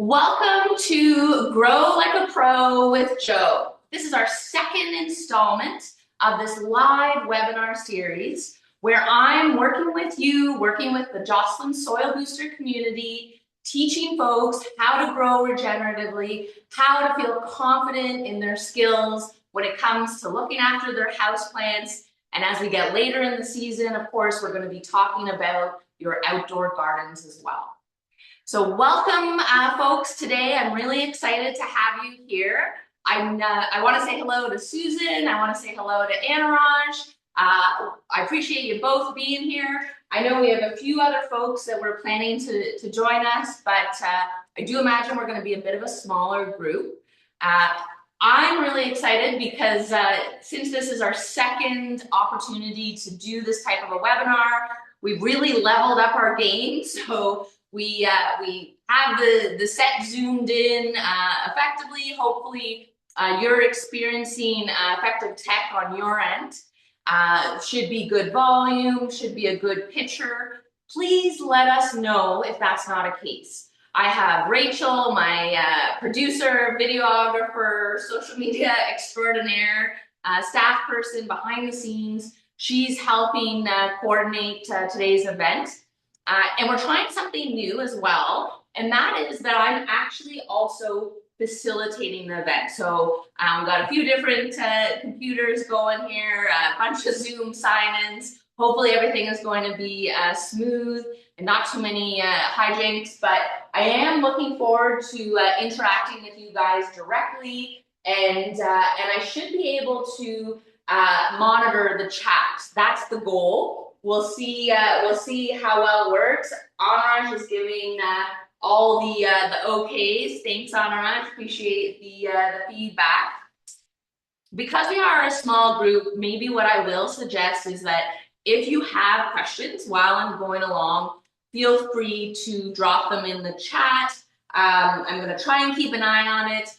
Welcome to Grow Like a Pro with Joe. This is our second installment of this live webinar series where I'm working with you, working with the Jocelyn Soil Booster community, teaching folks how to grow regeneratively, how to feel confident in their skills when it comes to looking after their houseplants. And as we get later in the season, of course, we're going to be talking about your outdoor gardens as well. So welcome, folks, today. I'm really excited to have you here. I want to say hello to Susan. I want to say hello to Anuraj. I appreciate you both being here. I know we have a few other folks that we're planning to join us, but I do imagine we're going to be a bit of a smaller group. I'm really excited because since this is our second opportunity to do this type of a webinar, we've really leveled up our game. So we have the set zoomed in effectively. Hopefully, you're experiencing effective tech on your end. Should be good volume, should be a good picture. Please let us know if that's not a case. I have Rachel, my producer, videographer, social media extraordinaire, staff person behind the scenes. She's helping coordinate today's event. And we're trying something new as well, and that is that I'm actually also facilitating the event. So we've got a few different computers going here, a bunch of Zoom sign-ins. Hopefully everything is going to be smooth and not too many hijinks, but I am looking forward to interacting with you guys directly, and I should be able to monitor the chat. That's the goal. We'll see how well it works. Anuraj is giving all the okays. Thanks, Anuraj. Appreciate the feedback. Because we are a small group, maybe what I will suggest is that if you have questions while I'm going along, feel free to drop them in the chat. I'm going to try and keep an eye on it.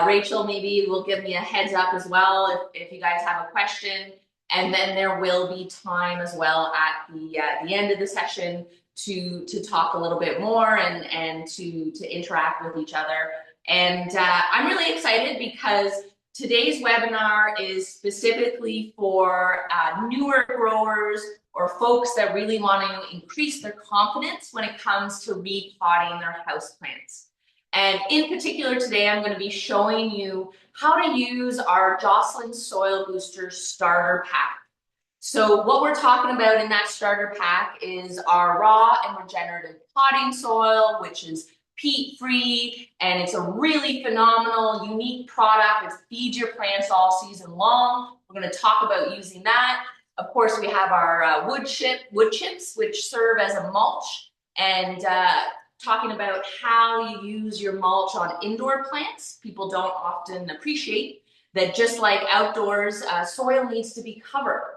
Rachel maybe will give me a heads up as well if you guys have a question. And then there will be time as well at the end of the session to talk a little bit more and to interact with each other. And I'm really excited because today's webinar is specifically for newer growers or folks that really want to increase their confidence when it comes to repotting their houseplants. And in particular today, I'm going to be showing you how to use our Jocelyn Soil Booster Starter Pack. So what we're talking about in that starter pack is our raw and regenerative potting soil, which is peat-free, and it's a really phenomenal, unique product. It feeds your plants all season long. We're going to talk about using that. Of course, we have our wood chips, which serve as a mulch, and talking about how you use your mulch on indoor plants. People don't often appreciate that just like outdoors, soil needs to be covered.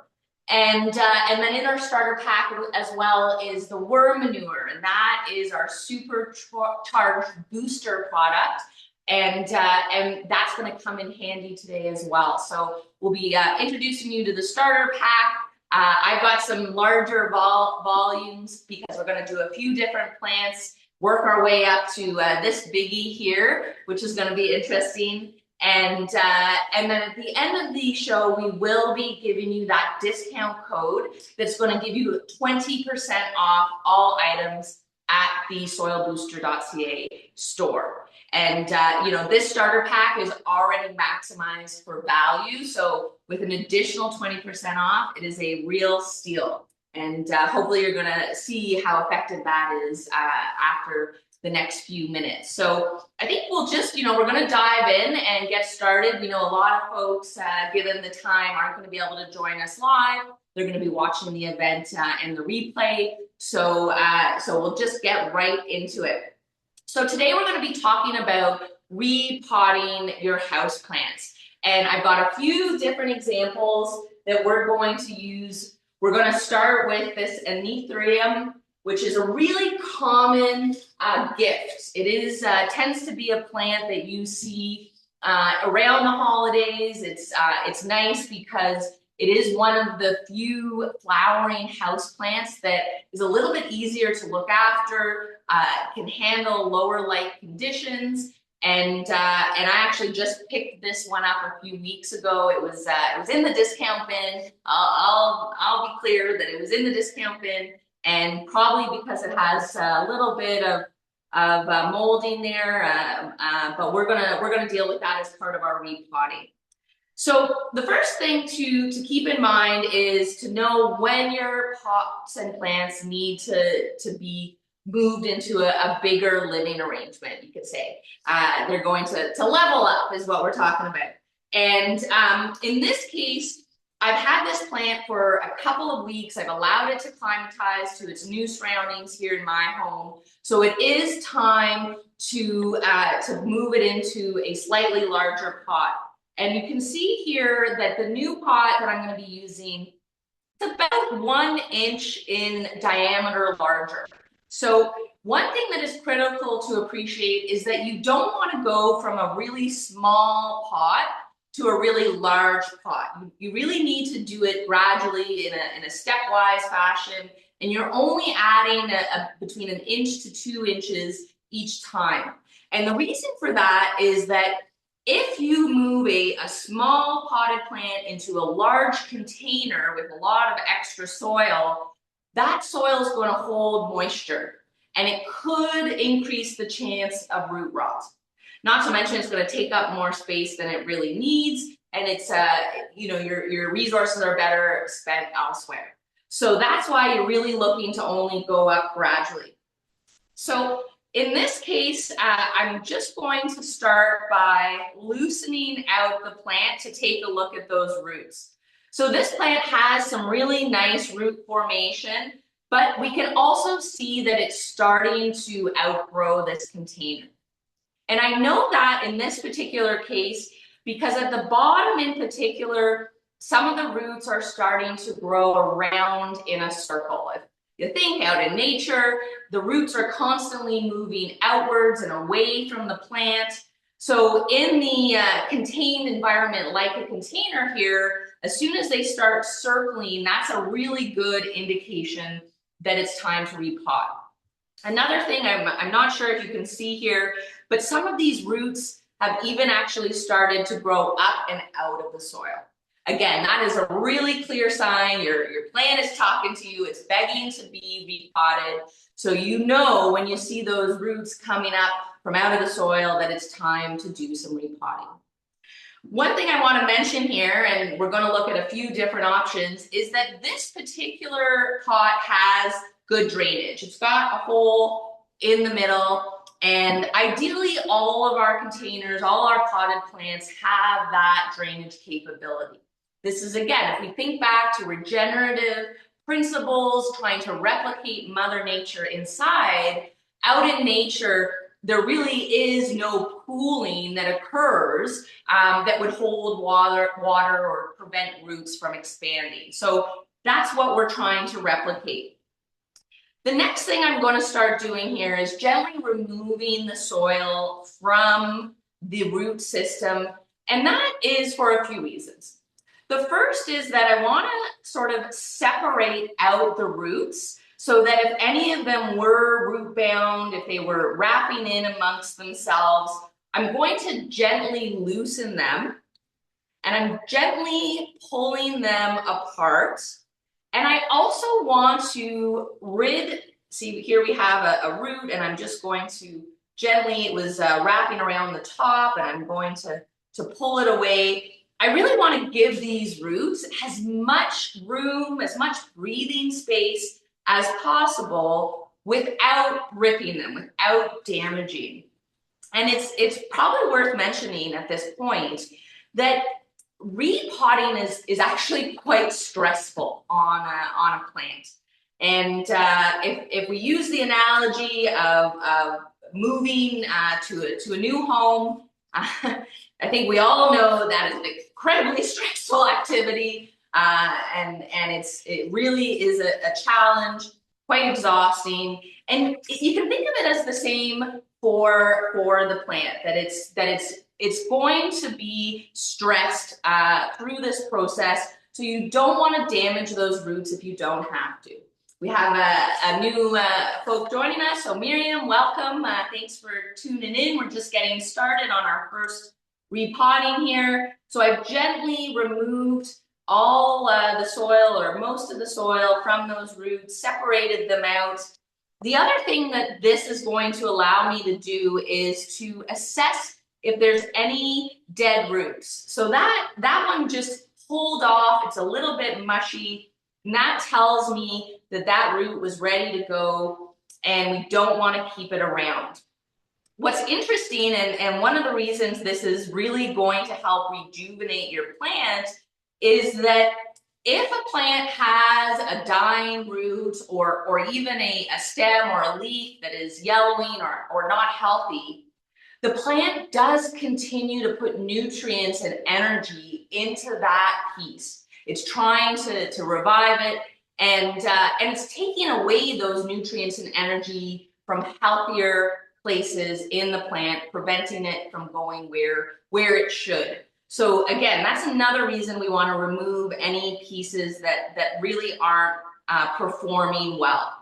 And then in our starter pack as well is the worm manure, and that is our supercharged booster product. And that's going to come in handy today as well. So we'll be introducing you to the starter pack. I've got some larger volumes because we're going to do a few different plants, work our way up to this biggie here, which is going to be interesting. And then at the end of the show, we will be giving you that discount code that's going to give you 20% off all items at the soilbooster.ca store. And this starter pack is already maximized for value. So with an additional 20% off, it is a real steal. And hopefully you're going to see how effective that is after the next few minutes. So I think we'll just, we're going to dive in and get started. We know a lot of folks, given the time, aren't going to be able to join us live. They're going to be watching the event and the replay. So we'll just get right into it. So today we're going to be talking about repotting your houseplants. And I've got a few different examples that we're going to use. We're going to start with this anthurium, which is a really common gift. It is tends to be a plant that you see around the holidays. It's nice because It is one of the few flowering houseplants that is a little bit easier to look after, can handle lower light conditions. And I actually just picked this one up a few weeks ago. It was in the discount bin. I'll be clear that it was in the discount bin, and probably because it has a little bit of molding there, but we're gonna deal with that as part of our repotting. So the first thing to keep in mind is to know when your pots and plants need to be moved into a bigger living arrangement, you could say. They're going to level up is what we're talking about. And in this case, I've had this plant for a couple of weeks. I've allowed it to climatize to its new surroundings here in my home. So it is time to move it into a slightly larger pot. And you can see here that the new pot that I'm going to be using is about 1 inch in diameter larger. So one thing that is critical to appreciate is that you don't want to go from a really small pot to a really large pot. You really need to do it gradually in a stepwise fashion, and you're only adding between 1 inch to 2 inches each time. And the reason for that is that if you move a small potted plant into a large container with a lot of extra soil, that soil is going to hold moisture, and it could increase the chance of root rot. Not to mention it's going to take up more space than it really needs, and it's your resources are better spent elsewhere. So that's why you're really looking to only go up gradually. So in this case, I'm just going to start by loosening out the plant to take a look at those roots. So this plant has some really nice root formation, but we can also see that it's starting to outgrow this container. And I know that in this particular case, because at the bottom in particular, some of the roots are starting to grow around in a circle. If you think out in nature, the roots are constantly moving outwards and away from the plant. So in the contained environment like a container here, as soon as they start circling, that's a really good indication that it's time to repot. Another thing, I'm not sure if you can see here, but some of these roots have even actually started to grow up and out of the soil. Again, that is a really clear sign. Your plant is talking to you. It's begging to be repotted. So you know when you see those roots coming up from out of the soil that it's time to do some repotting. One thing I want to mention here, and we're going to look at a few different options, is that this particular pot has good drainage. It's got a hole in the middle, and ideally all of our containers, all our potted plants have that drainage capability. This is, again, if we think back to regenerative principles, trying to replicate Mother Nature inside, out in nature, there really is no pooling that occurs that would hold water or prevent roots from expanding. So that's what we're trying to replicate. The next thing I'm going to start doing here is gently removing the soil from the root system, and that is for a few reasons. The first is that I want to sort of separate out the roots so that if any of them were root bound, if they were wrapping in amongst themselves, I'm going to gently loosen them, and I'm gently pulling them apart. And I also want to see here we have a root, and I'm just going to gently, it was wrapping around the top, and I'm going to pull it away. I really want to give these roots as much room, as much breathing space as possible without ripping them, without damaging. And it's probably worth mentioning at this point that repotting is actually quite stressful on a plant. And if we use the analogy of moving to a new home, I think we all know that is an incredibly stressful activity, and it really is a challenge, quite exhausting. And you can think of it as the same for the plant, that it's going to be stressed through this process. So you don't want to damage those roots if you don't have to. We have a new folk joining us. So Miriam, welcome. Thanks for tuning in. We're just getting started on our first repotting here. So I've gently removed all the soil or most of the soil from those roots, separated them out. The other thing that this is going to allow me to do is to assess if there's any dead roots. So that one just pulled off. It's a little bit mushy, and that tells me that that root was ready to go and we don't want to keep it around. What's interesting, and one of the reasons this is really going to help rejuvenate your plant, is that if a plant has a dying root or even a stem or a leaf that is yellowing or not healthy, the plant does continue to put nutrients and energy into that piece. It's trying to revive it, and it's taking away those nutrients and energy from healthier places in the plant, preventing it from going where it should. So again, that's another reason we want to remove any pieces that really aren't performing well.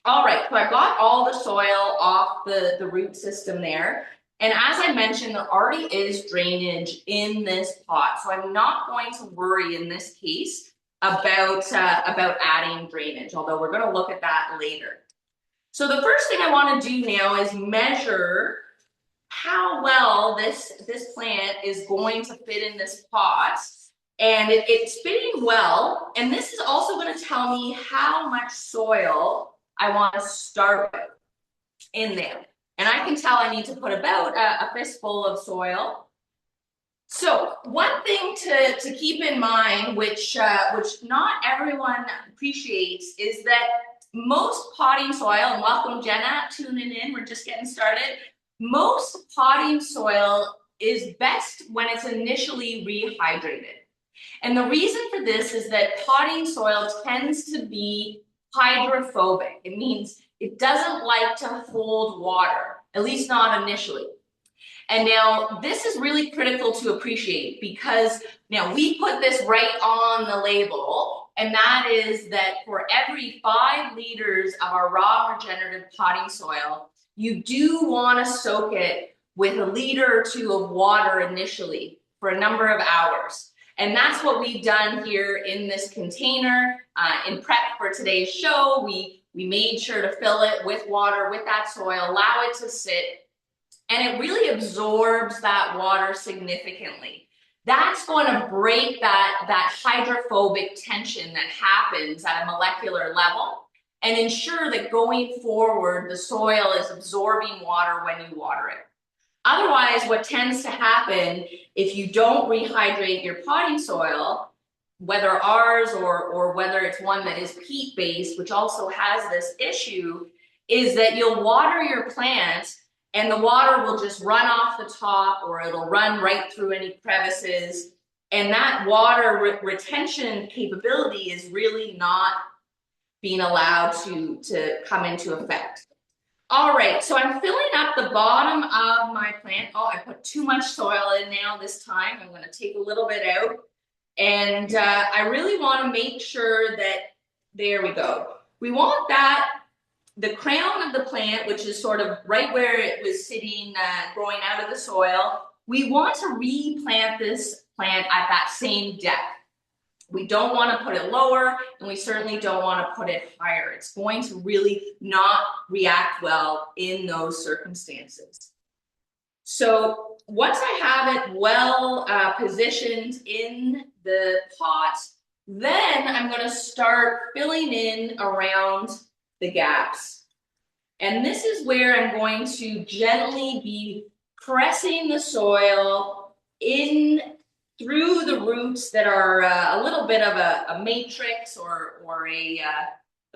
All right, so I got all the soil off the root system there. And as I mentioned, there already is drainage in this pot. So I'm not going to worry in this case about adding drainage, although we're going to look at that later. So the first thing I want to do now is measure how well this plant is going to fit in this pot. And it's fitting well. And this is also going to tell me how much soil I want to start with in there. And I can tell I need to put about a fistful of soil. So one thing to keep in mind, which not everyone appreciates, is that most potting soil, and welcome Jenna tuning in, we're just getting started. Most potting soil is best when it's initially rehydrated. And the reason for this is that potting soil tends to be hydrophobic. It means it doesn't like to hold water, at least not initially. And now this is really critical to appreciate, because now we put this right on the label, and that is that for every 5 liters of our raw regenerative potting soil, you do want to soak it with a liter or 2 of water initially for a number of hours. And that's what we've done here in this container. In prep for today's show, we made sure to fill it with water, with that soil, allow it to sit, and it really absorbs that water significantly. That's going to break that hydrophobic tension that happens at a molecular level and ensure that going forward, the soil is absorbing water when you water it. Otherwise, what tends to happen if you don't rehydrate your potting soil, whether ours or whether it's one that is peat-based, which also has this issue, is that you'll water your plant and the water will just run off the top, or it'll run right through any crevices. And that water retention capability is really not being allowed to come into effect. All right, so I'm filling up the bottom of my plant. Oh, I put too much soil in now this time. I'm going to take a little bit out. And I really want to make sure that, there we go. We want that, the crown of the plant, which is sort of right where it was sitting, growing out of the soil, we want to replant this plant at that same depth. We don't want to put it lower, and we certainly don't want to put it higher. It's going to really not react well in those circumstances. So once I have it well positioned in the pot, then I'm going to start filling in around the gaps. And this is where I'm going to gently be pressing the soil in through the roots that are a little bit of a matrix or a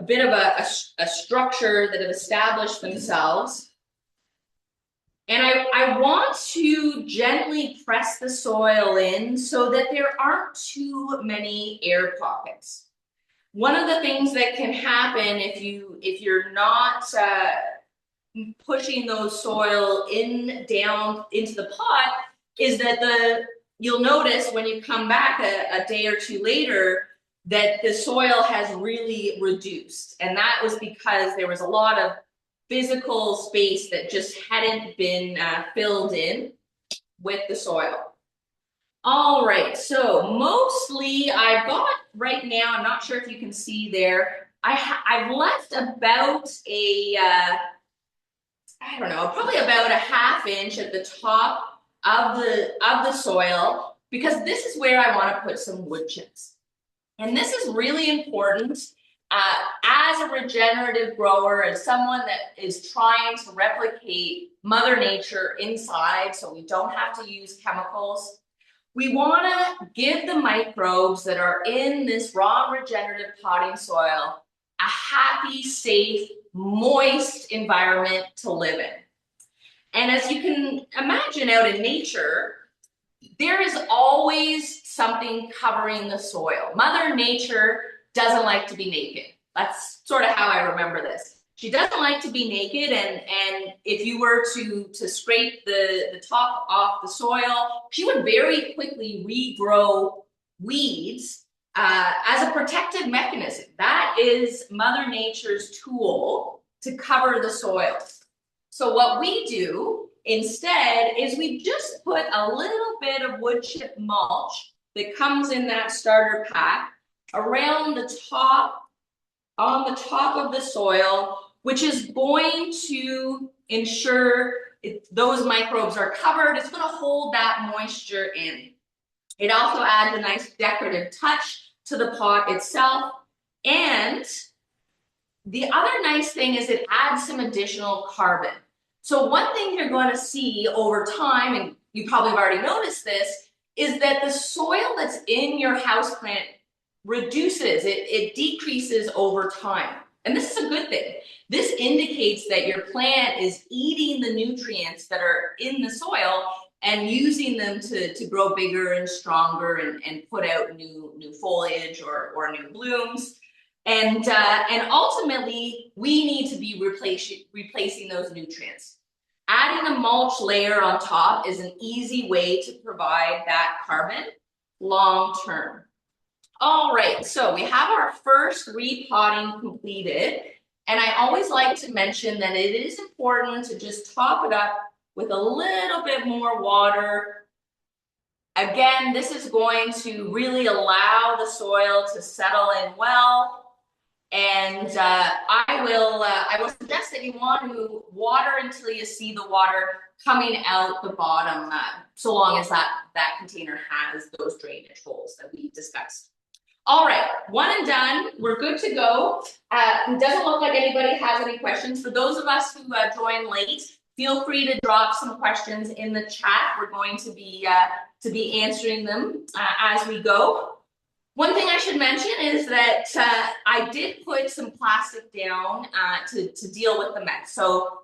bit of a structure that have established themselves. And I want to gently press the soil in so that there aren't too many air pockets. One of the things that can happen if you're not pushing those soil down into the pot is that you'll notice when you come back a day or two later that the soil has really reduced. And that was because there was a lot of physical space that just hadn't been filled in with the soil. All right, so mostly I've got right now, I'm not sure if you can see there, I've left about I don't know, probably about a ½ inch at the top of the soil, because this is where I want to put some wood chips. And this is really important as a regenerative grower, as someone that is trying to replicate Mother Nature inside so we don't have to use chemicals. We want to give the microbes that are in this raw regenerative potting soil a happy, safe, moist environment to live in. And as you can imagine out in nature, there is always something covering the soil. Mother Nature doesn't like to be naked. That's sort of how I remember this. She doesn't like to be naked, and if you were to scrape the top off the soil, she would very quickly regrow weeds as a protective mechanism. That is Mother Nature's tool to cover the soil. So what we do instead is we just put a little bit of wood chip mulch that comes in that starter pack around the top, on the top of the soil, which is going to ensure those microbes are covered. It's going to hold that moisture in. It also adds a nice decorative touch to the pot itself. And the other nice thing is it adds some additional carbon. So one thing you're going to see over time, and you probably have already noticed this, is that the soil that's in your houseplant reduces, it decreases over time. And this is a good thing. This indicates that your plant is eating the nutrients that are in the soil and using them to grow bigger and stronger and put out new foliage or new blooms. And ultimately, we need to be replacing those nutrients. Adding a mulch layer on top is an easy way to provide that carbon long term. All right, so we have our first repotting completed. And I always like to mention that it is important to just top it up with a little bit more water. Again, this is going to really allow the soil to settle in well. And I will suggest that you want to water until you see the water coming out the bottom, so long as that container has those drainage holes that we discussed. All right, one and done. We're good to go. It doesn't look like anybody has any questions. For those of us who joined late, feel free to drop some questions in the chat. We're going to be answering them as we go. One thing I should mention is that I did put some plastic down to deal with the mess. So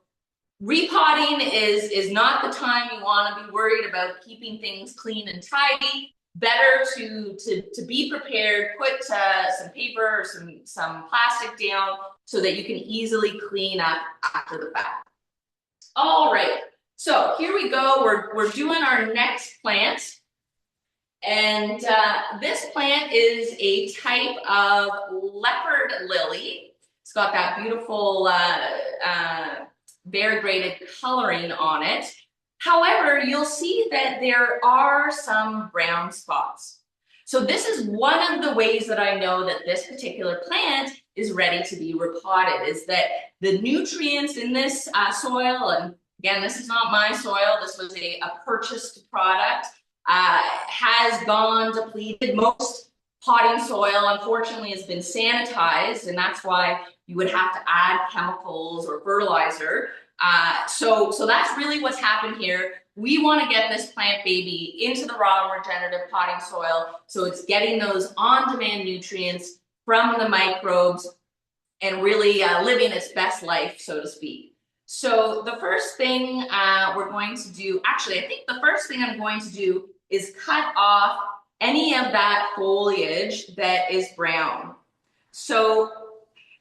repotting is not the time you want to be worried about keeping things clean and tidy. Better to be prepared, put some paper or some plastic down so that you can easily clean up after the fact. All right, so here we go. We're doing our next plant. And this plant is a type of leopard lily. It's got that beautiful variegated coloring on it. However, you'll see that there are some brown spots. So this is one of the ways that I know that this particular plant is ready to be repotted, is that the nutrients in this soil, and again, this is not my soil, this was a purchased product, has gone depleted. Most potting soil, unfortunately, has been sanitized, and that's why you would have to add chemicals or fertilizer. So that's really what's happened here. We want to get this plant baby into the raw regenerative potting soil, so it's getting those on-demand nutrients from the microbes and really living its best life, so to speak. So the first thing we're going to do, actually, I think the first thing I'm going to do is cut off any of that foliage that is brown. So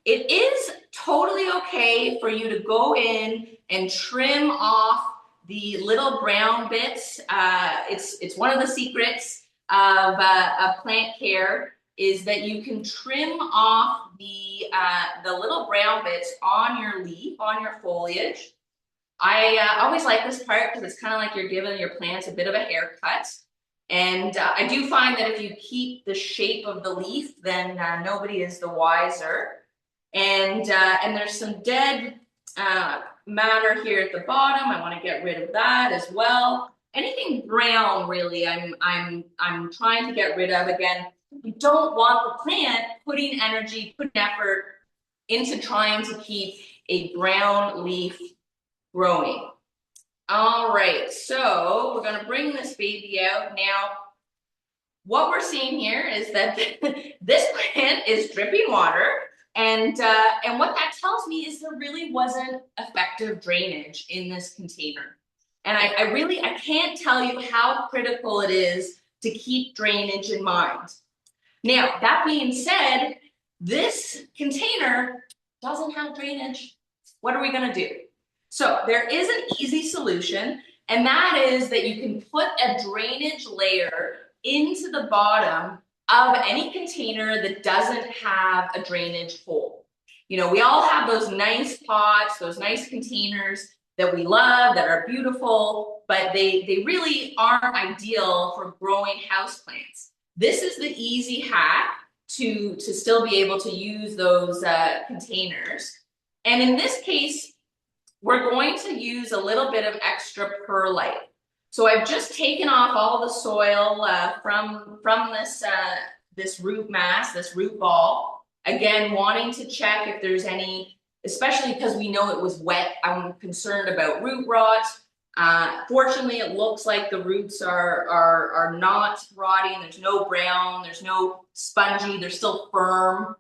it is totally okay for you to go in and trim off the little brown bits. It's one of the secrets of plant care is that you can trim off the little brown bits on your leaf, on your foliage. I always like this part because it's kind of like you're giving your plants a bit of a haircut. And I do find that if you keep the shape of the leaf, then nobody is the wiser. And there's some dead matter here at the bottom. I want to get rid of that as well. Anything brown, really, I'm trying to get rid of. Again, you don't want the plant putting energy, putting effort into trying to keep a brown leaf growing. All right, so we're gonna bring this baby out now. What we're seeing here is that this plant is dripping water, and what that tells me is there really wasn't effective drainage in this container. And I can't tell you how critical it is to keep drainage in mind. Now, that being said, this container doesn't have drainage. What are we gonna do? So there is an easy solution, and that is that you can put a drainage layer into the bottom of any container that doesn't have a drainage hole. You know, we all have those nice pots, those nice containers that we love, that are beautiful, but they really aren't ideal for growing houseplants. This is the easy hack to still be able to use those containers. And in this case, we're going to use a little bit of extra perlite. So I've just taken off all the soil from this root mass, this root ball. Again, wanting to check if there's any, especially because we know it was wet, I'm concerned about root rot. Fortunately, it looks like the roots are not rotting. There's no brown, there's no spongy, they're still firm,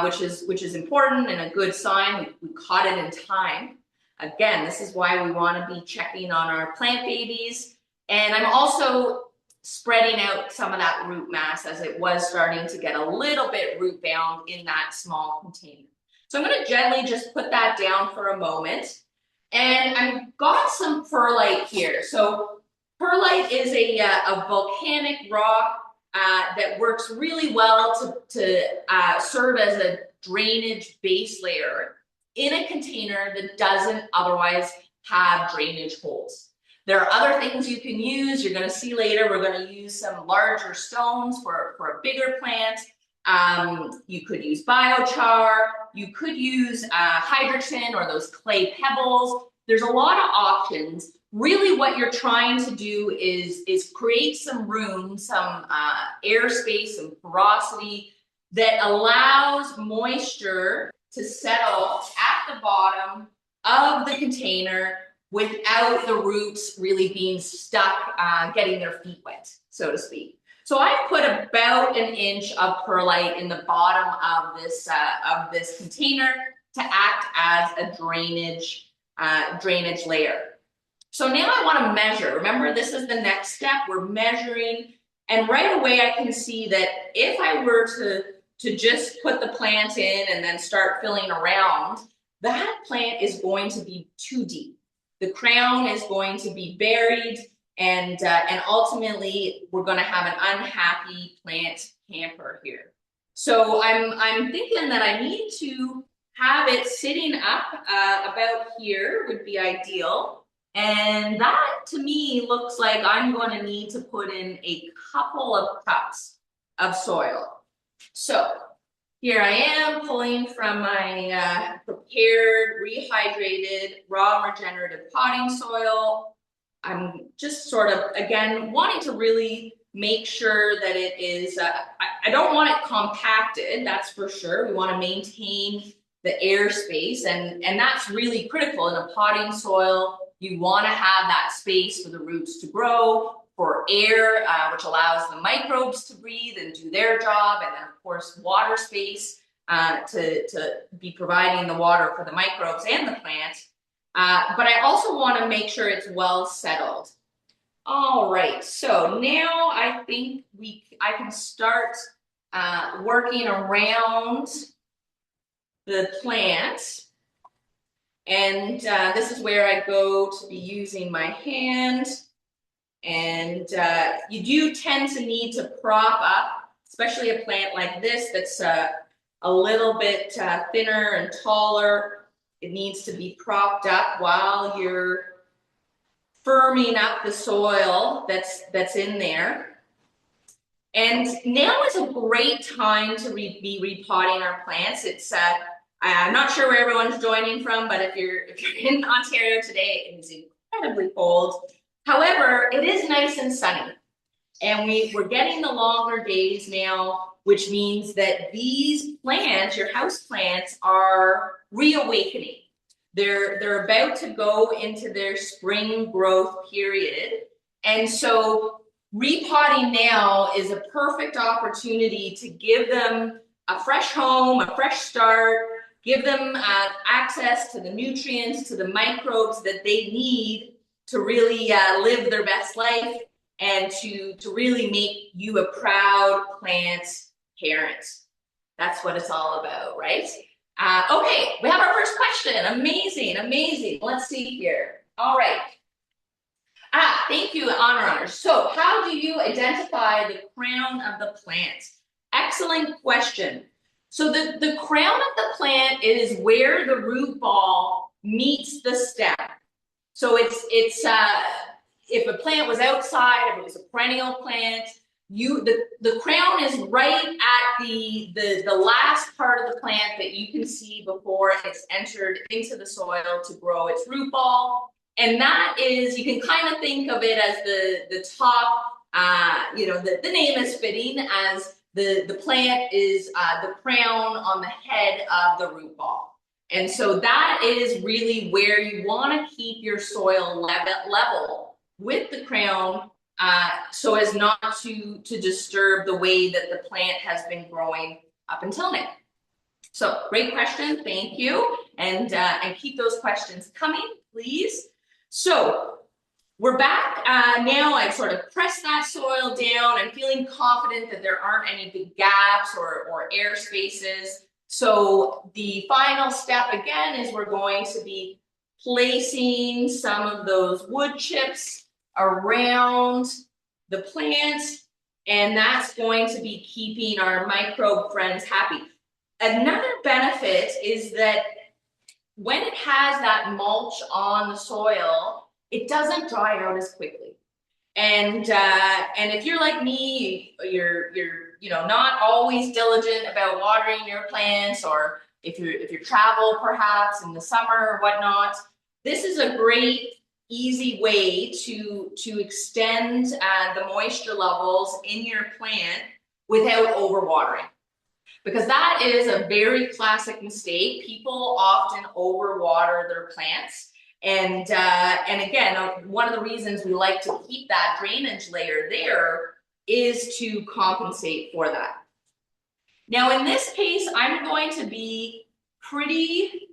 which is important and a good sign. We caught it in time. Again, this is why we want to be checking on our plant babies. And I'm also spreading out some of that root mass as it was starting to get a little bit root bound in that small container. So I'm going to gently just put that down for a moment. And I've got some perlite here. So perlite is a volcanic rock that works really well to serve as a drainage base layer in a container that doesn't otherwise have drainage holes. There are other things you can use. You're going to see later, we're going to use some larger stones for a bigger plant. You could use biochar. You could use hydrogen or those clay pebbles. There's a lot of options. Really what you're trying to do is create some room, some airspace, some porosity that allows moisture to settle at the bottom of the container without the roots really being stuck, getting their feet wet, so to speak. So I put about 1 inch of perlite in the bottom of this container to act as a drainage layer. So now I want to measure. Remember, this is the next step. We're measuring, and right away I can see that if I were to just put the plant in and then start filling around, that plant is going to be too deep. The crown is going to be buried, and ultimately we're going to have an unhappy plant camper here. So I'm thinking that I need to have it sitting up about here would be ideal. And that to me looks like I'm going to need to put in a couple of cups of soil. So here I am pulling from my prepared, rehydrated, raw regenerative potting soil. I'm just sort of, again, wanting to really make sure that it is, I don't want it compacted, that's for sure. We want to maintain the air space, and that's really critical in a potting soil. You want to have that space for the roots to grow, for air, which allows the microbes to breathe and do their job, and then of course water space to be providing the water for the microbes and the plant. But I also want to make sure it's well settled. All right, so now I think I can start working around the plant. And this is where I go to be using my hand. And you do tend to need to prop up, especially a plant like this that's a little bit thinner and taller. It needs to be propped up while you're firming up the soil that's in there. And now is a great time to be repotting our plants. It's I'm not sure where everyone's joining from, but if you're in Ontario today, it is incredibly cold. However, it is nice and sunny, and we're getting the longer days now, which means that these plants, your house plants, are reawakening. They're about to go into their spring growth period, and so repotting now is a perfect opportunity to give them a fresh home, a fresh start, give them access to the nutrients, to the microbes that they need to really live their best life and to really make you a proud plant parent. That's what it's all about, right? Okay, we have our first question. Amazing, amazing. Let's see here. All right. Thank you, honor. So how do you identify the crown of the plant? Excellent question. So the crown of the plant is where the root ball meets the stem. So it's if a plant was outside, if it was a perennial plant, the crown is right at the last part of the plant that you can see before it's entered into the soil to grow its root ball. And that is, you can kind of think of it as the top, the name is fitting, as the plant is the crown on the head of the root ball. And so that is really where you want to keep your soil level with the crown, so as not to disturb the way that the plant has been growing up until now. So great question, thank you. And keep those questions coming, please. So we're back now. I've sort of pressed that soil down. I'm feeling confident that there aren't any big gaps or air spaces. So the final step again is we're going to be placing some of those wood chips around the plant, and that's going to be keeping our microbe friends happy. Another benefit is that when it has that mulch on the soil, it doesn't dry out as quickly. And if you're like me, you're not always diligent about watering your plants, or if you travel perhaps in the summer or whatnot, this is a great easy way to extend the moisture levels in your plant without overwatering. Because that is a very classic mistake. People often overwater their plants. And again, one of the reasons we like to keep that drainage layer there is to compensate for that. Now, in this case, I'm going to be pretty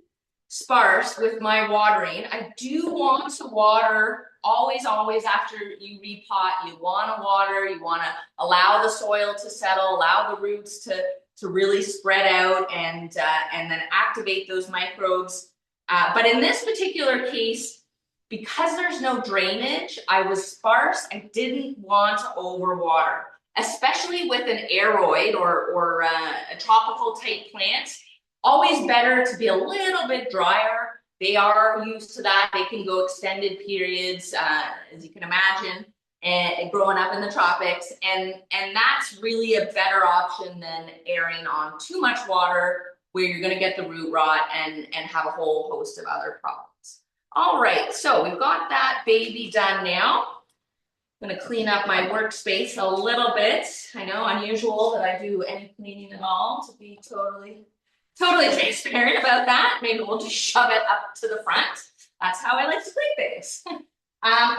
sparse with my watering. I do want to water always after you repot. You want to water, you want to allow the soil to settle, allow the roots to really spread out and then activate those microbes. But in this particular case, because there's no drainage, I was sparse. I didn't want to overwater, especially with an aroid or a tropical type plant. Always better to be a little bit drier. They are used to that. They can go extended periods, as you can imagine, and growing up in the tropics. And that's really a better option than airing on too much water, where you're going to get the root rot and have a whole host of other problems. All right, so we've got that baby done now. I'm going to clean up my workspace a little bit. I know, unusual that I do any cleaning at all, to be totally transparent about that. Maybe we'll just shove it up to the front. That's how I like to clean things.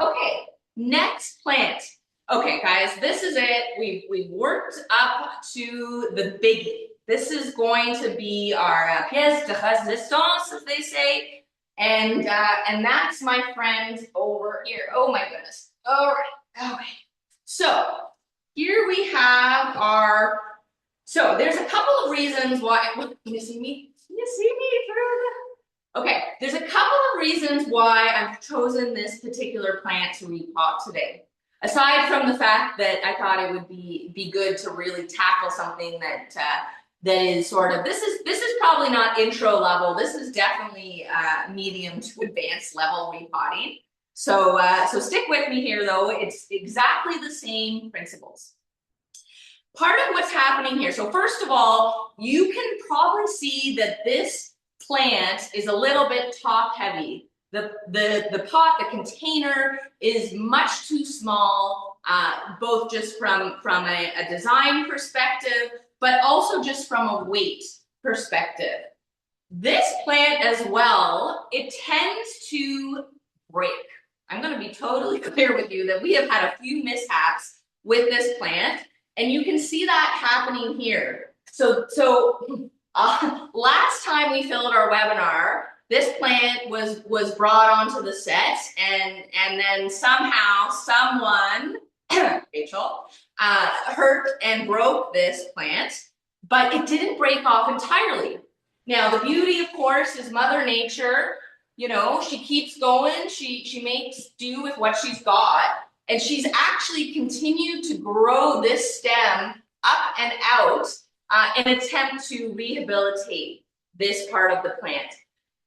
Okay, next plant. Okay, guys, this is it. We've worked up to the biggie. This is going to be our pièce de résistance, as they say. And that's my friend over here. Oh my goodness. All right, okay. So here we have our, so there's a couple of reasons why, can you see me? Can you see me through Okay, there's a couple of reasons why I've chosen this particular plant to repot today. Aside from the fact that I thought it would be good to really tackle something that that is sort of, this is probably not intro level. This is definitely medium to advanced level repotting. So so stick with me here though. It's exactly the same principles. Part of what's happening here. So first of all, you can probably see that this plant is a little bit top heavy. The pot, the container is much too small, both just from a design perspective, but also just from a weight perspective. This plant as well, it tends to break. I'm going to be totally clear with you that we have had a few mishaps with this plant, and you can see that happening here. So last time we filmed our webinar, this plant was brought onto the set, and then somehow someone, Rachel, hurt and broke this plant, but it didn't break off entirely. Now, the beauty, of course, is Mother Nature. You know, she keeps going. She makes do with what she's got, and she's actually continued to grow this stem up and out in an attempt to rehabilitate this part of the plant.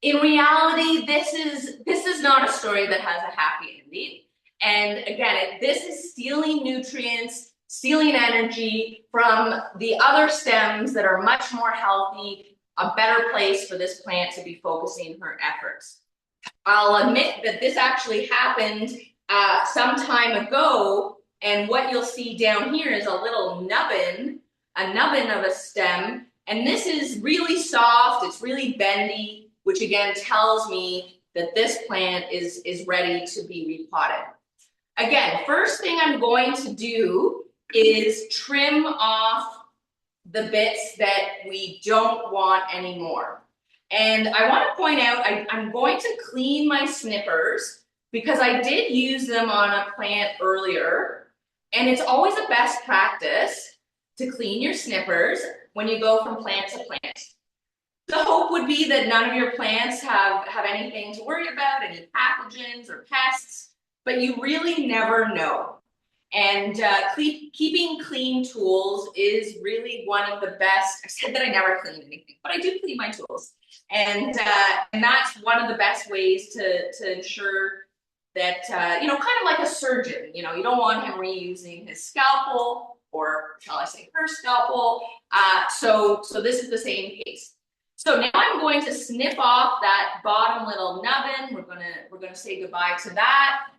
In reality, this is not a story that has a happy ending. And again, this is stealing nutrients, stealing energy from the other stems that are much more healthy, a better place for this plant to be focusing her efforts. I'll admit that this actually happened some time ago, and what you'll see down here is a little nubbin, of a stem, and this is really soft, it's really bendy, which again tells me that this plant is ready to be repotted. Again, first thing I'm going to do is trim off the bits that we don't want anymore. And I want to point out, I'm going to clean my snippers because I did use them on a plant earlier. And it's always a best practice to clean your snippers when you go from plant to plant. The hope would be that none of your plants have anything to worry about, any pathogens or pests, but you really never know. And keeping clean tools is really one of the best. I said that I never clean anything, but I do clean my tools. And that's one of the best ways to ensure that, you know, kind of like a surgeon, you know, you don't want him reusing his scalpel, or shall I say her scalpel. So this is the same case. So now I'm going to snip off that bottom little nubbin. We're gonna say goodbye to that.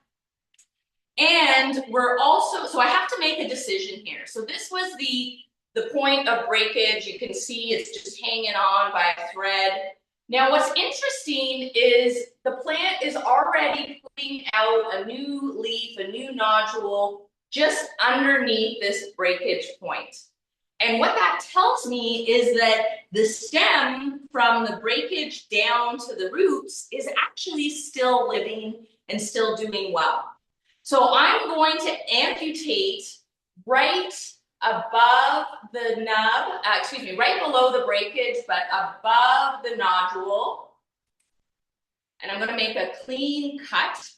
And we're also, so I have to make a decision here. So this was the point of breakage. You can see it's just hanging on by a thread. Now what's interesting is the plant is already putting out a new leaf, a new nodule, just underneath this breakage point. And what that tells me is that the stem from the breakage down to the roots is actually still living and still doing well. So I'm going to amputate right above the nub, right below the breakage, but above the nodule. And I'm going to make a clean cut.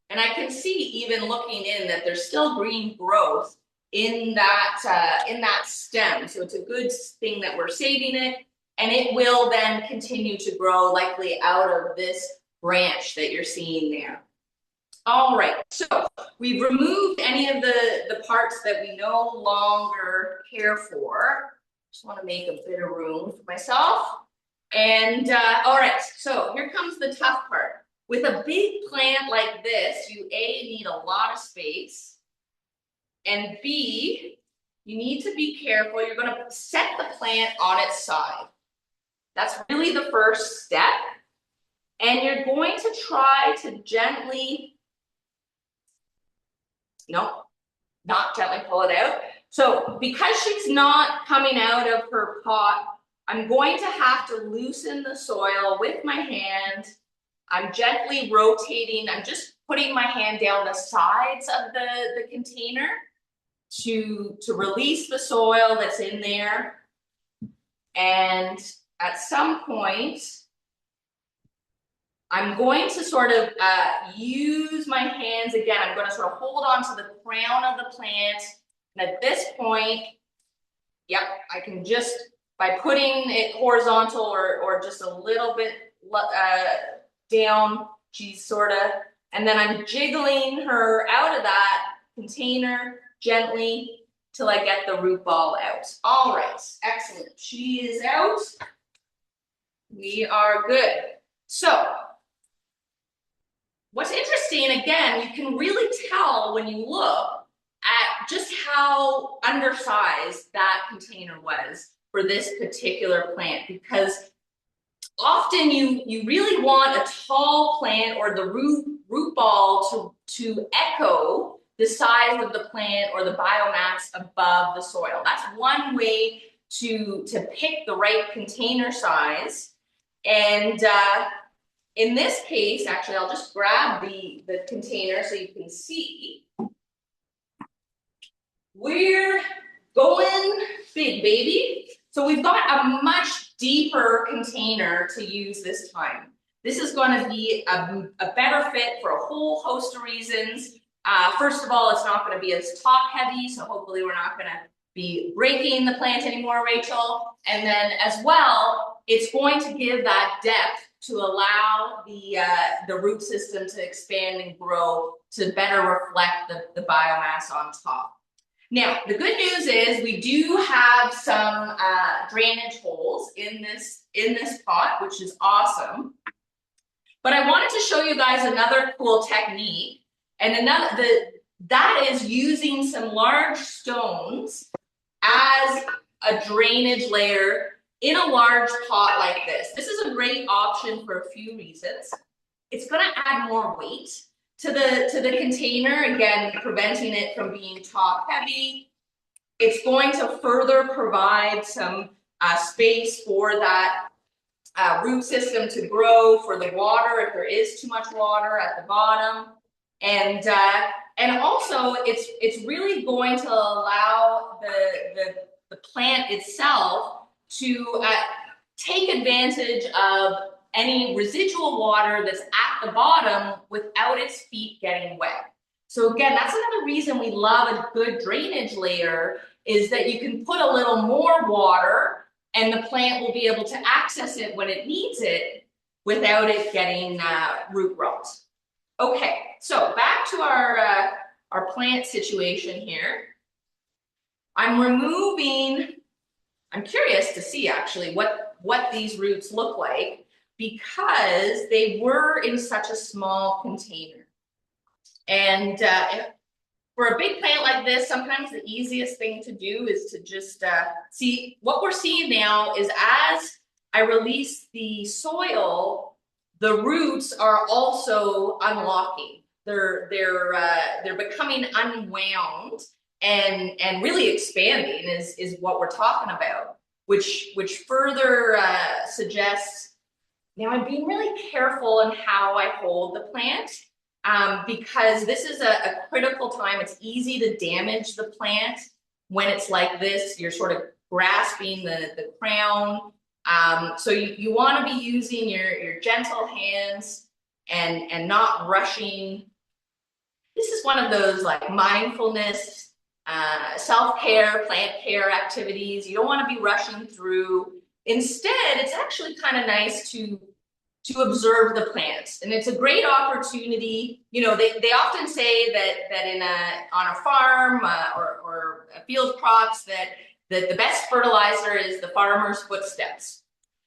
And I can see, even looking in, that there's still green growth in that stem. So it's a good thing that we're saving it, and it will then continue to grow likely out of this branch that you're seeing there. All right, so we've removed any of the parts that we no longer care for. Just want to make a bit of room for myself. And all right, so here comes the tough part. With a big plant like this, you A, need a lot of space, and B, you need to be careful. You're going to set the plant on its side. That's really the first step. And you're going to try to gently, no, not gently pull it out. So because she's not coming out of her pot, I'm going to have to loosen the soil with my hand. I'm gently rotating. I'm just putting my hand down the sides of the container to release the soil that's in there. And at some point, I'm going to sort of use my hands again. I'm going to sort of hold on to the crown of the plant. And at this point, yep, I can just, by putting it horizontal or just a little bit down, she's sort of, and then I'm jiggling her out of that container gently till I get the root ball out. All right, excellent. She is out. We are good. So, what's interesting, again, you can really tell when you look at just how undersized that container was for this particular plant, because often you really want a tall plant or the root ball to echo the size of the plant or the biomass above the soil. That's one way to pick the right container size. And in this case, actually, I'll just grab the container so you can see. We're going big, baby. So we've got a much deeper container to use this time. This is going to be a better fit for a whole host of reasons. First of all, it's not going to be as top heavy, so hopefully we're not going to be breaking the plant anymore, Rachel. And then as well, it's going to give that depth to allow the root system to expand and grow to better reflect the biomass on top. Now, the good news is we do have some drainage holes in this pot, which is awesome. But I wanted to show you guys another cool technique, and that is using some large stones as a drainage layer in a large pot like this. This is a great option for a few reasons. It's going to add more weight to the container, again, preventing it from being top heavy. It's going to further provide some space for that root system to grow, for the water if there is too much water at the bottom, and also it's really going to allow the plant itself to take advantage of any residual water that's at the bottom without its feet getting wet. So again, that's another reason we love a good drainage layer, is that you can put a little more water and the plant will be able to access it when it needs it without it getting root rot. Okay, so back to our plant situation here. I'm curious to see actually what these roots look like, because they were in such a small container. And for a big plant like this, sometimes the easiest thing to do is to just see. What we're seeing now is as I release the soil, the roots are also unlocking. They're becoming unwound and really expanding is what we're talking about, which further suggests. Now, I'm being really careful in how I hold the plant, because this is a critical time. It's easy to damage the plant when it's like this. You're sort of grasping the crown. So you want to be using your gentle hands and not rushing. This is one of those like mindfulness, self-care, plant care activities. You don't want to be rushing through. Instead, it's actually kind of nice to observe the plants, and it's a great opportunity. You know, they often say that on a farm or a field crops that the best fertilizer is the farmer's footsteps,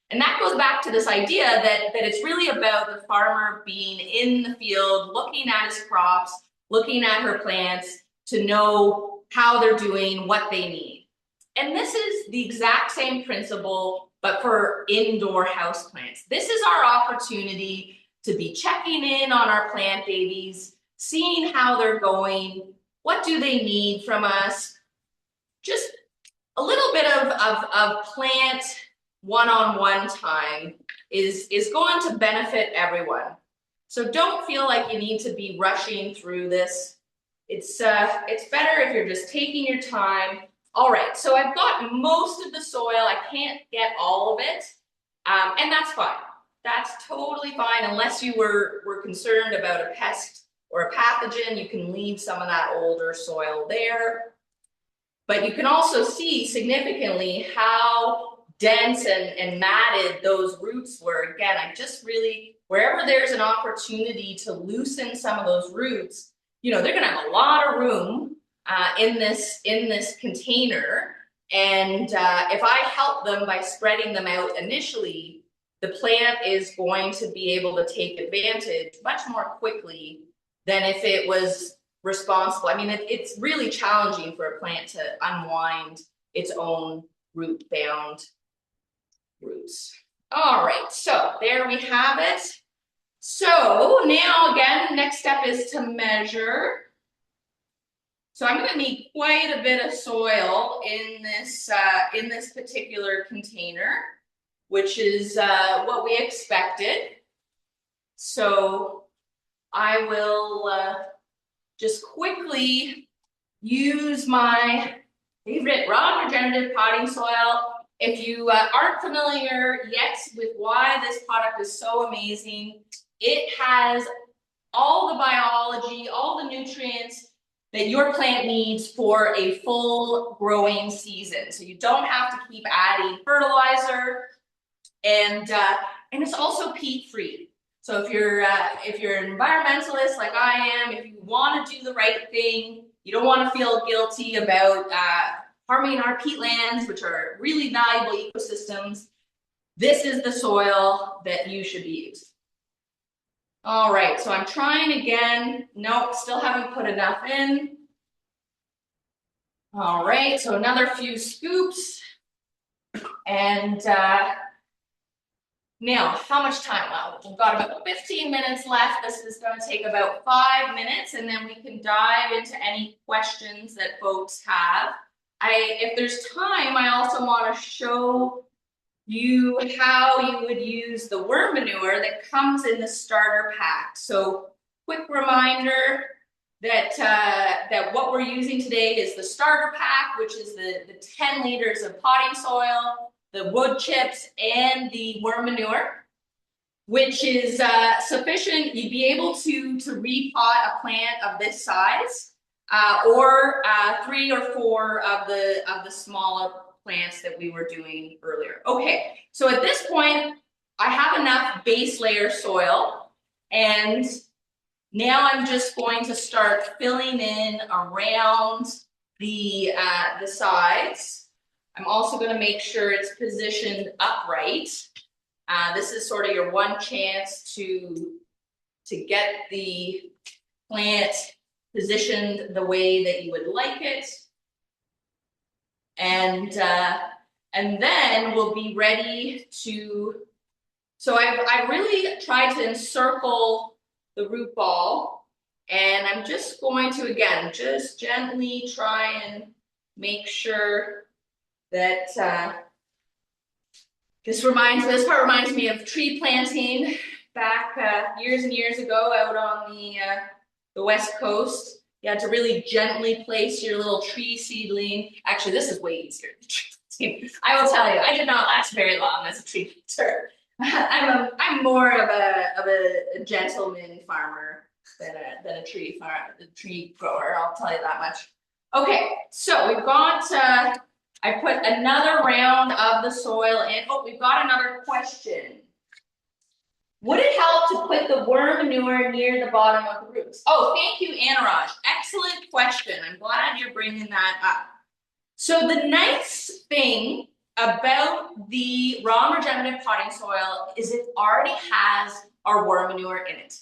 and that goes back to this idea that it's really about the farmer being in the field, looking at his crops, looking at her plants to know how they're doing, what they need. And this is the exact same principle, but for indoor houseplants. This is our opportunity to be checking in on our plant babies, seeing how they're going, what do they need from us. Just a little bit of plant one-on-one time is going to benefit everyone. So don't feel like you need to be rushing through this. It's better if you're just taking your time. All right, so I've got most of the soil. I can't get all of it, and that's fine. That's totally fine unless you were concerned about a pest or a pathogen. You can leave some of that older soil there. But you can also see significantly how dense and matted those roots were. Again, I just really, wherever there's an opportunity to loosen some of those roots, you know, they're gonna have a lot of room in this container. And if I help them by spreading them out initially, the plant is going to be able to take advantage much more quickly than if it was responsible. I mean, it's really challenging for a plant to unwind its own root-bound roots. All right, so there we have it. So now again, next step is to measure. So I'm going to need quite a bit of soil in this particular container, which is what we expected. So I will just quickly use my favorite raw regenerative potting soil. If you aren't familiar yet with why this product is so amazing, it has all the biology, all the nutrients that your plant needs for a full growing season. So you don't have to keep adding fertilizer, and it's also peat free. So if you're an environmentalist like I am, if you want to do the right thing, you don't want to feel guilty about harming our peatlands, which are really valuable ecosystems, this is the soil that you should be using. All right, so I'm trying again. Nope, still haven't put enough in. All right, so another few scoops. And now, how much time? Well, we've got about 15 minutes left. This is going to take about 5 minutes, and then we can dive into any questions that folks have. If there's time, I also want to show you how you would use the worm manure that comes in the starter pack. So, quick reminder that what we're using today is the starter pack, which is the 10 liters of potting soil, the wood chips, and the worm manure, which is sufficient. You'd be able to repot a plant of this size, or 3 or 4 of the smaller plants that we were doing earlier. Okay, so at this point, I have enough base layer soil, and now I'm just going to start filling in around the sides. I'm also going to make sure it's positioned upright. This is sort of your one chance to get the plant positioned the way that you would like it. And then we'll be ready to, so I really tried to encircle the root ball, and I'm just going to, again, just gently try and make sure that this part reminds me of tree planting back years and years ago out on the West Coast. You had to really gently place your little tree seedling. Actually, this is way easier than tree planting. I will tell you, I did not last very long as a tree planter. I'm more of a gentleman farmer than a tree grower. I'll tell you that much. Okay, so we've got. I put another round of the soil in. Oh, we've got another question. Would it help to put the worm manure near the bottom of the roots? Oh, thank you, Anuraj. Excellent question. I'm glad you're bringing that up. So the nice thing about the raw regenerative potting soil is it already has our worm manure in it.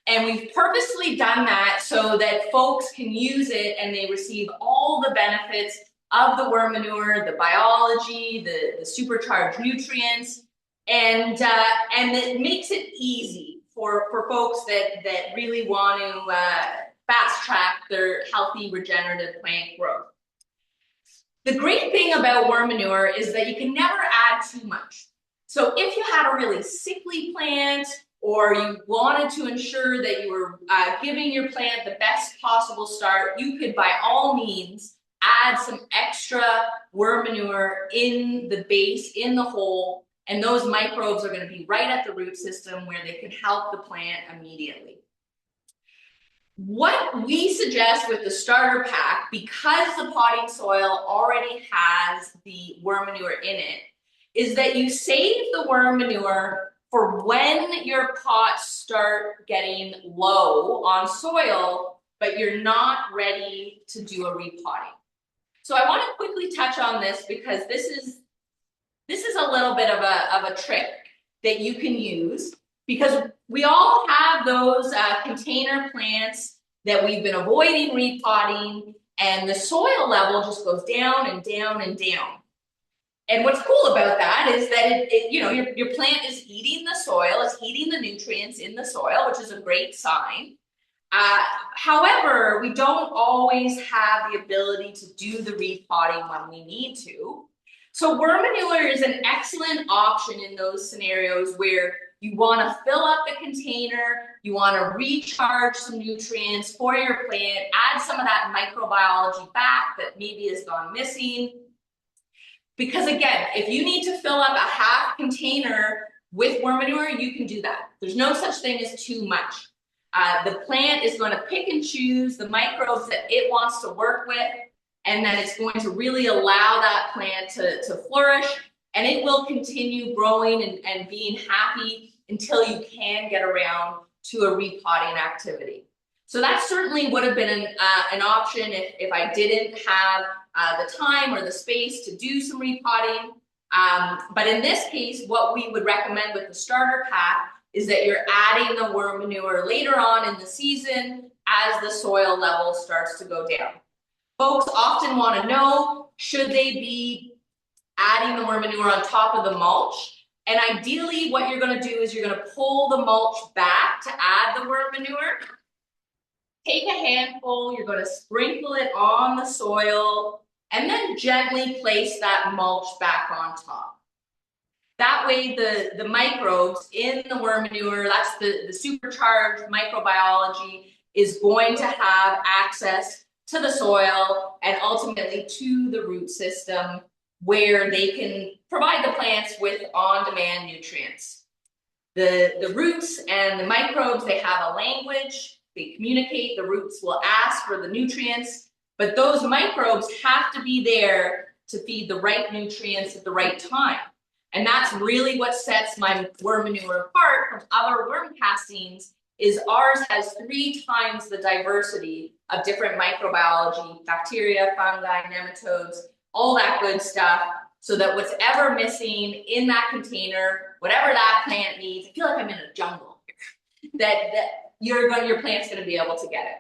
And we've purposely done that so that folks can use it and they receive all the benefits of the worm manure, the biology, the supercharged nutrients, and it makes it easy for folks that really want to fast track their healthy regenerative plant growth. The great thing about worm manure is that you can never add too much. So if you had a really sickly plant, or you wanted to ensure that you were giving your plant the best possible start, you could by all means add some extra worm manure in the base, in the hole, And those microbes are going to be right at the root system where they can help the plant immediately. What we suggest with the starter pack, because the potting soil already has the worm manure in it, is that you save the worm manure for when your pots start getting low on soil, but you're not ready to do a repotting. So I want to quickly touch on this because this is a little bit of a trick that you can use, because we all have those container plants that we've been avoiding repotting, and the soil level just goes down and down and down. And what's cool about that is that your plant is eating the soil, it's eating the nutrients in the soil, which is a great sign. However, we don't always have the ability to do the repotting when we need to. So worm manure is an excellent option in those scenarios where you want to fill up the container, you want to recharge some nutrients for your plant, add some of that microbiology back that maybe has gone missing. Because again, if you need to fill up a half container with worm manure, you can do that. There's no such thing as too much. The plant is going to pick and choose the microbes that it wants to work with, and then it's going to really allow that plant to flourish, and it will continue growing and being happy until you can get around to a repotting activity. So that certainly would have been an option if I didn't have the time or the space to do some repotting. But in this case, what we would recommend with the starter pack is that you're adding the worm manure later on in the season as the soil level starts to go down. Folks often want to know, should they be adding the worm manure on top of the mulch? And ideally, what you're going to do is you're going to pull the mulch back to add the worm manure. Take a handful, you're going to sprinkle it on the soil, and then gently place that mulch back on top. That way, the microbes in the worm manure, that's the supercharged microbiology, is going to have access to the soil and ultimately to the root system, where they can provide the plants with on-demand nutrients. The roots and the microbes, they have a language. They communicate, the roots will ask for the nutrients, but those microbes have to be there to feed the right nutrients at the right time. And that's really what sets my worm manure apart from other worm castings, is ours has 3 times the diversity of different microbiology, bacteria, fungi, nematodes, all that good stuff, so that what's ever missing in that container, whatever that plant needs, I feel like I'm in a jungle here, that your plant's going to be able to get it.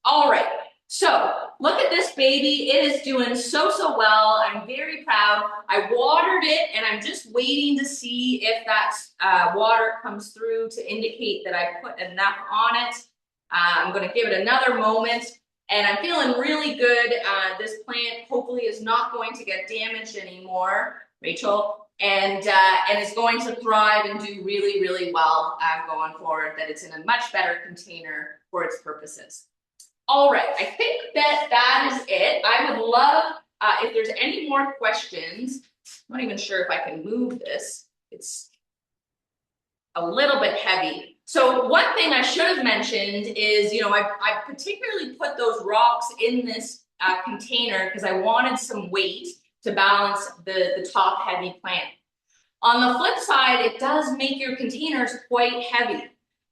All right, so look at this baby. It is doing so well. I'm very proud. I watered it, and I'm just waiting to see if that water comes through to indicate that I put enough on it. I'm going to give it another moment, and I'm feeling really good. This plant hopefully is not going to get damaged anymore, Rachel. And it's going to thrive and do really well going forward, that it's in a much better container for its purposes. All right, I think that is it. I would love, if there's any more questions. I'm not even sure if I can move this. It's a little bit heavy. So one thing I should have mentioned is, I particularly put those rocks in this container because I wanted some weight to balance the top heavy plant. On the flip side, it does make your containers quite heavy.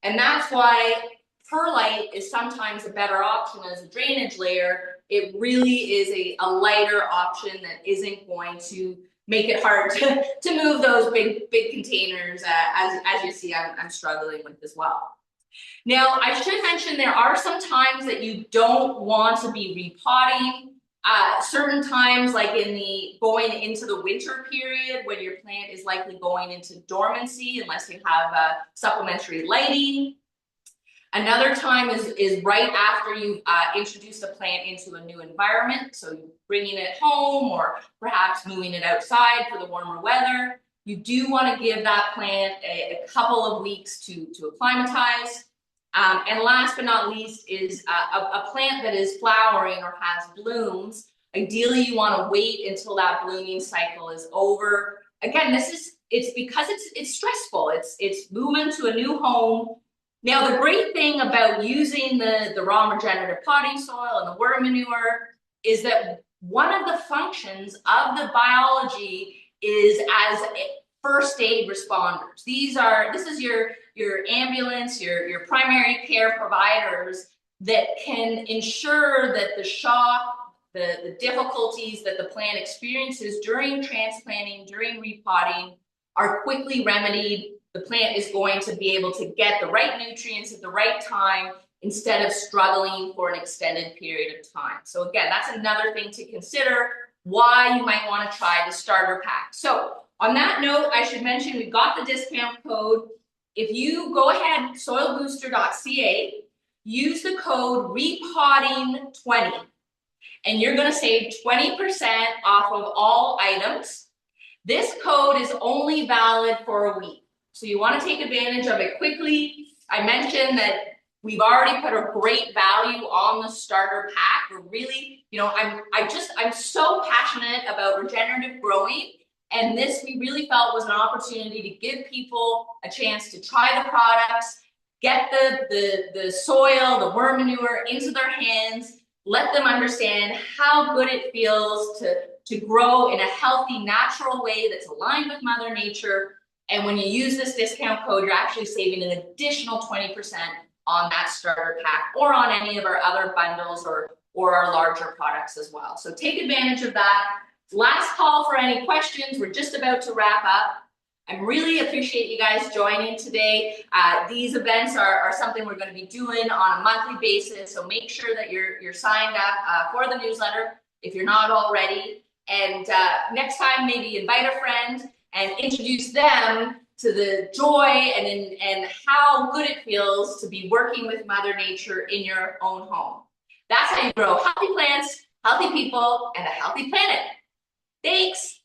And that's why perlite is sometimes a better option as a drainage layer. It really is a lighter option that isn't going to make it hard to move those big containers, as you see I'm struggling with as well. Now, I should mention there are some times that you don't want to be repotting. Certain times, like going into the winter period, when your plant is likely going into dormancy unless you have supplementary lighting. Another time is right after you've introduced a plant into a new environment, so you're bringing it home or perhaps moving it outside for the warmer weather. You do want to give that plant a couple of weeks to acclimatize. And last but not least is a plant that is flowering or has blooms. Ideally, you want to wait until that blooming cycle is over. Again, this is it's because it's stressful. It's moving to a new home. Now, the great thing about using the raw regenerative potting soil and the worm manure is that one of the functions of the biology is as first aid responders. This is your ambulance, your primary care providers that can ensure that the shock, the difficulties that the plant experiences during transplanting, during repotting, are quickly remedied. The plant is going to be able to get the right nutrients at the right time instead of struggling for an extended period of time. So again, that's another thing to consider why you might want to try the starter pack. So on that note, I should mention we've got the discount code. If you go ahead, soilbooster.ca, use the code repotting20, and you're going to save 20% off of all items. This code is only valid for a week, so you want to take advantage of it quickly. I mentioned that we've already put a great value on the starter pack. We're really, I'm so passionate about regenerative growing, and this we really felt was an opportunity to give people a chance to try the products, get the soil, the worm manure into their hands, let them understand how good it feels to grow in a healthy, natural way that's aligned with Mother Nature. And when you use this discount code, you're actually saving an additional 20% on that starter pack or on any of our other bundles or our larger products as well. So take advantage of that. Last call for any questions. We're just about to wrap up. I really appreciate you guys joining today. These events are something we're going to be doing on a monthly basis, so make sure that you're signed up for the newsletter if you're not already. And next time, maybe invite a friend and introduce them to the joy and how good it feels to be working with Mother Nature in your own home. That's how you grow healthy plants, healthy people, and a healthy planet. Thanks.